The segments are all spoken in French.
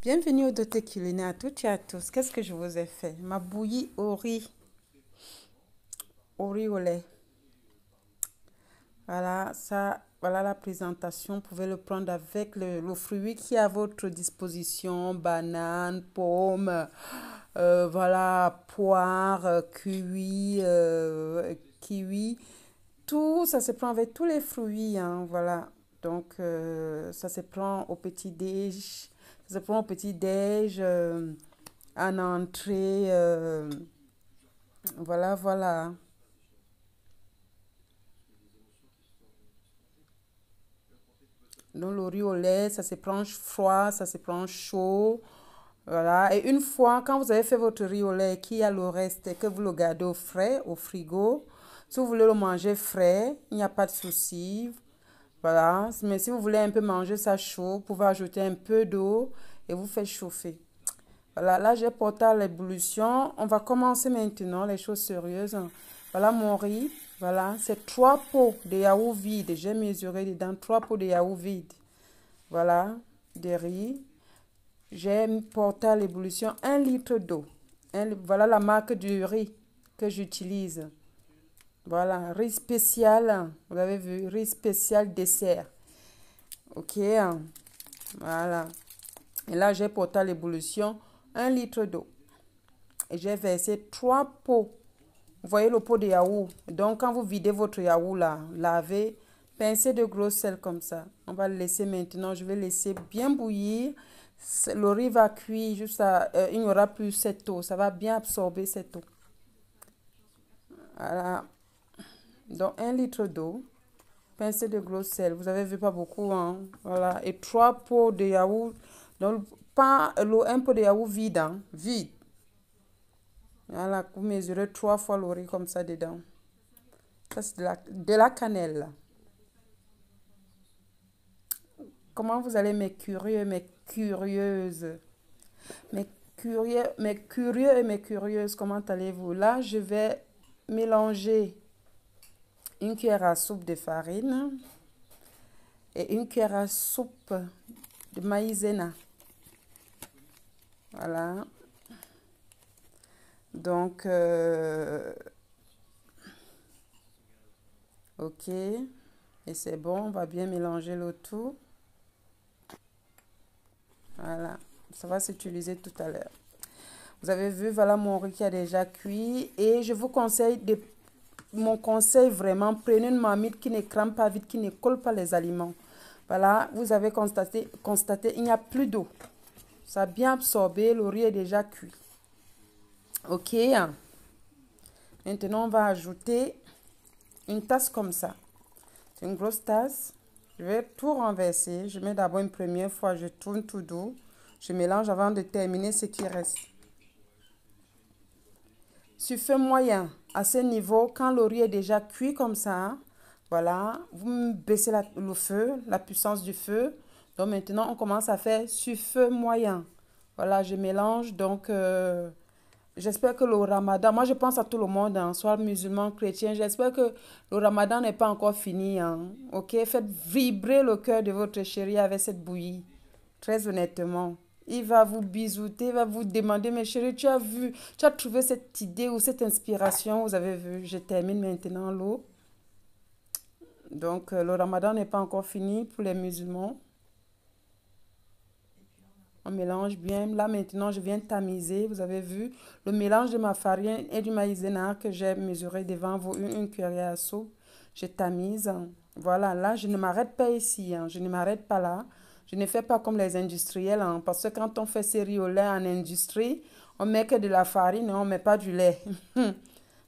Bienvenue au doté culinaire à toutes et à tous. Qu'est-ce que je vous ai fait? Ma bouillie au riz au lait. Voilà, ça, voilà la présentation. Vous pouvez le prendre avec le fruit qui est à votre disposition. Banane, pomme, voilà, poire, kiwi. Tout, ça se prend avec tous les fruits, hein, voilà. Donc, ça se prend au petit-déj. Ça se prend au petit-déj. En entrée, voilà, voilà. Donc, le riz au lait, ça se prend froid, ça se prend chaud. Voilà. Et une fois, quand vous avez fait votre riz au lait, qu'il y a le reste et que vous le gardez au frais, au frigo, si vous voulez le manger frais, il n'y a pas de souci. Voilà. Mais si vous voulez un peu manger ça chaud, vous pouvez ajouter un peu d'eau et vous faites chauffer. Voilà, là j'ai porté à l'ébullition. On va commencer maintenant les choses sérieuses. Voilà mon riz. Voilà, c'est 3 pots de yaourt vide. J'ai mesuré dedans 3 pots de yaourt vide. Voilà, de riz. J'ai porté à l'ébullition 1 litre d'eau. Voilà la marque du riz que j'utilise. Voilà, riz spécial. Vous avez vu, riz spécial dessert. Ok, voilà. Et là j'ai porté à l'ébullition 1 litre d'eau. Et j'ai versé 3 pots. Vous voyez le pot de yaourt. Donc, quand vous videz votre yaourt là, lavez, pincez de gros sel comme ça. On va le laisser maintenant. Je vais laisser bien bouillir. Le riz va cuire jusqu'à... il n'y aura plus cette eau. Ça va bien absorber cette eau. Voilà. Donc, 1 litre d'eau. Pincez de gros sel. Vous avez vu pas beaucoup, hein. Voilà. Et 3 pots de yaourt. Donc, pas un pot de yaourt vide, hein. Vide. Voilà, vous mesurez 3 fois le riz comme ça dedans. Ça, c'est de la cannelle. Comment vous allez, mes curieux, mes curieuses? Mes curieux et mes curieuses, comment allez-vous? Là, je vais mélanger 1 cuillère à soupe de farine et 1 cuillère à soupe de maïzena. Voilà. Donc, ok. Et c'est bon, on va bien mélanger le tout. Voilà. Ça va s'utiliser tout à l'heure. Vous avez vu, voilà mon riz qui a déjà cuit. Et je vous conseille, mon conseil vraiment, prenez une marmite qui ne crame pas vite, qui ne colle pas les aliments. Voilà, vous avez constaté, il n'y a plus d'eau. Ça a bien absorbé, le riz est déjà cuit. Ok. Maintenant, on va ajouter une tasse comme ça. C'est une grosse tasse. Je vais tout renverser. Je mets d'abord une première fois, je tourne tout doux. Je mélange avant de terminer ce qui reste. Sur feu moyen, à ce niveau, quand le riz est déjà cuit comme ça, voilà, vous baissez le feu, la puissance du feu. Donc maintenant, on commence à faire sur feu moyen. Voilà, je mélange. Donc, j'espère que le ramadan, moi je pense à tout le monde, hein, soit musulman, chrétien, j'espère que le ramadan n'est pas encore fini. Hein, ok, faites vibrer le cœur de votre chéri avec cette bouillie. Très honnêtement. Il va vous bisouter, il va vous demander, mais chérie, tu as vu, tu as trouvé cette idée ou cette inspiration, vous avez vu, je termine maintenant l'eau. Donc, le ramadan n'est pas encore fini pour les musulmans. On mélange bien. Là, maintenant, je viens tamiser. Vous avez vu le mélange de ma farine et du maïzena que j'ai mesuré devant vous, une cuillère à soupe. Je tamise. Voilà, là, je ne m'arrête pas ici. Hein. Je ne m'arrête pas là. Je ne fais pas comme les industriels. Hein, parce que quand on fait ces riz au lait en industrie, on met que de la farine et on ne met pas du lait.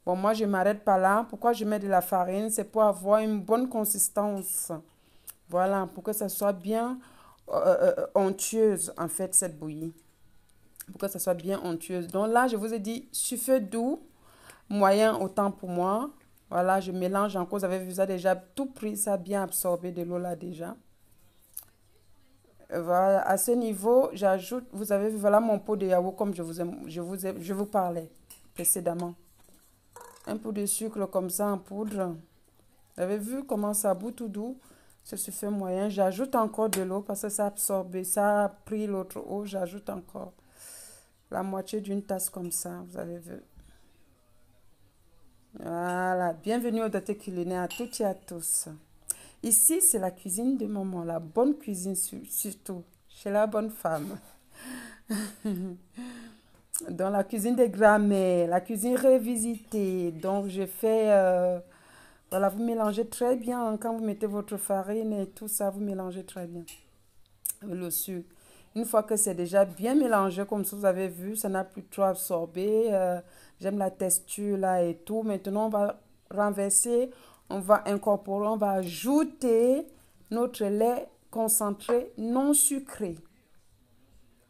Bon, moi, je ne m'arrête pas là. Pourquoi je mets de la farine? C'est pour avoir une bonne consistance. Voilà, pour que ça soit bien onctueuse, en fait, cette bouillie. Pour que ça soit bien onctueuse. Donc là, je vous ai dit, sur feu doux, moyen autant pour moi. Voilà, je mélange encore. Vous avez vu ça déjà, tout pris, ça a bien absorbé de l'eau là déjà. Voilà, à ce niveau, j'ajoute, vous avez vu, voilà mon pot de yaourt comme je vous parlais précédemment. Un peu de sucre comme ça en poudre. Vous avez vu comment ça bout tout doux? Ça se fait moyen. J'ajoute encore de l'eau parce que ça a absorbé, ça a pris l'autre eau. J'ajoute encore la moitié d'une tasse comme ça, vous avez vu. Voilà, bienvenue au Doté Culinaire à toutes et à tous. Ici, c'est la cuisine de maman, la bonne cuisine surtout, chez la bonne femme. Dans la cuisine des grands-mères, la cuisine revisitée. Donc, je fais, voilà, vous mélangez très bien. Quand vous mettez votre farine et tout ça, vous mélangez très bien. Le sucre. Une fois que c'est déjà bien mélangé, comme ça, vous avez vu, ça n'a plus trop absorbé. J'aime la texture là et tout. Maintenant, on va renverser, on va incorporer, on va ajouter notre lait concentré non sucré.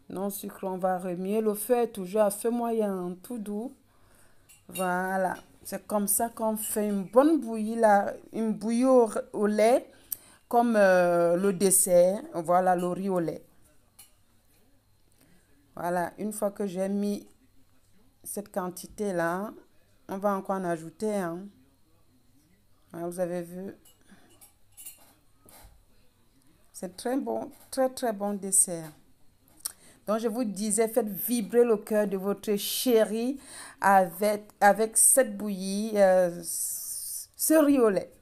Non sucré, on va remuer. Le feu est toujours à feu moyen, tout doux. Voilà. C'est comme ça qu'on fait une bonne bouillie, là, une bouillie au lait, comme le dessert. Voilà, le riz au lait. Voilà, une fois que j'ai mis cette quantité-là, on va encore en ajouter. Hein. Voilà, vous avez vu. C'est très bon, très très bon dessert. Donc, je vous disais, faites vibrer le cœur de votre chéri avec cette bouillie, ce riz au lait.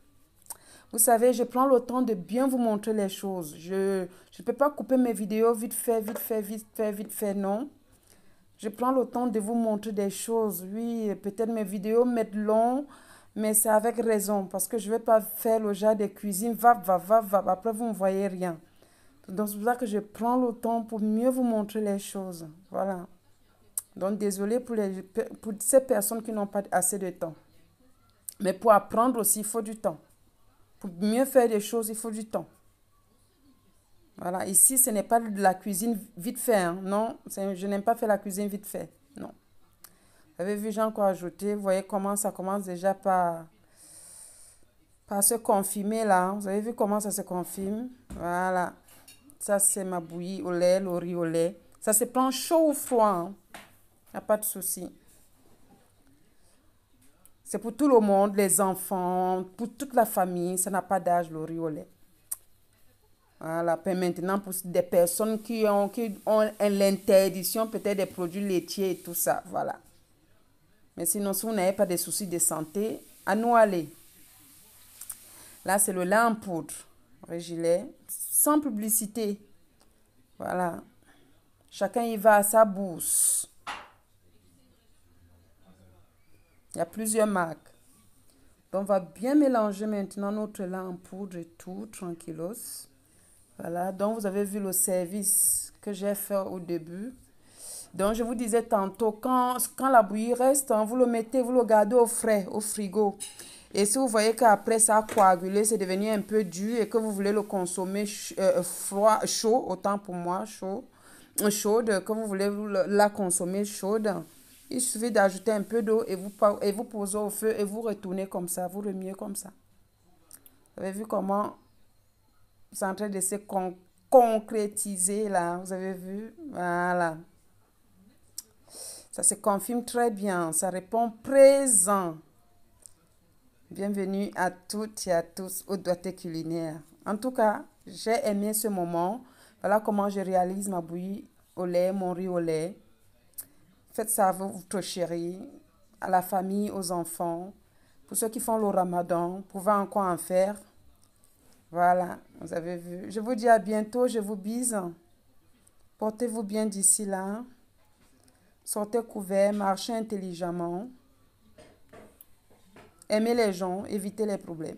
Vous savez, je prends le temps de bien vous montrer les choses. Je ne peux pas couper mes vidéos vite fait, vite fait, vite fait, vite fait, non. Je prends le temps de vous montrer des choses. Oui, peut-être mes vidéos mettent long, mais c'est avec raison. Parce que je ne vais pas faire le genre de cuisine, va. Après, vous ne voyez rien. Donc, c'est pour ça que je prends le temps pour mieux vous montrer les choses. Voilà. Donc, désolé pour ces personnes qui n'ont pas assez de temps. Mais pour apprendre aussi, il faut du temps. Pour mieux faire des choses, il faut du temps. Voilà, ici, ce n'est pas de la cuisine vite fait. Hein. Non, je n'aime pas faire la cuisine vite fait. Non. Vous avez vu, j'ai encore ajouté. Vous voyez comment ça commence déjà par se confirmer là. Vous avez vu comment ça se confirme? Voilà. Ça, c'est ma bouillie au lait, le riz au lait. Ça se prend chaud ou froid. Il n'y a pas de souci. C'est pour tout le monde, les enfants, pour toute la famille. Ça n'a pas d'âge, le riz au lait. Voilà. Puis maintenant, pour des personnes qui ont l'interdiction peut-être des produits laitiers et tout ça. Voilà. Mais sinon, si vous n'avez pas de soucis de santé, à nous aller. Là, c'est le lait en poudre. Régilet. Sans publicité. Voilà. Chacun y va à sa bourse. Il y a plusieurs marques. Donc, on va bien mélanger maintenant notre lait en poudre et tout, tranquillos. Voilà. Donc, vous avez vu le service que j'ai fait au début. Donc, je vous disais tantôt, quand la bouillie reste, hein, vous le mettez, vous le gardez au frais, au frigo. Et si vous voyez qu'après ça a coagulé, c'est devenu un peu dur et que vous voulez le consommer froid, chaud, autant pour moi, chaude, que vous voulez la consommer chaude, il suffit d'ajouter un peu d'eau et vous posez au feu et vous retournez comme ça, vous remuez comme ça. Vous avez vu comment c'est en train de se concrétiser là, vous avez vu? Voilà. Ça se confirme très bien, ça répond présent. Bienvenue à toutes et à tous au Doté Culinaire. En tout cas, j'ai aimé ce moment. Voilà comment je réalise ma bouillie au lait, mon riz au lait. Faites ça à votre chéri, à la famille, aux enfants. Pour ceux qui font le ramadan, vous pouvez encore en faire. Voilà, vous avez vu. Je vous dis à bientôt, je vous bise. Portez-vous bien d'ici là. Sortez couverts, marchez intelligemment. Aimez les gens, évitez les problèmes.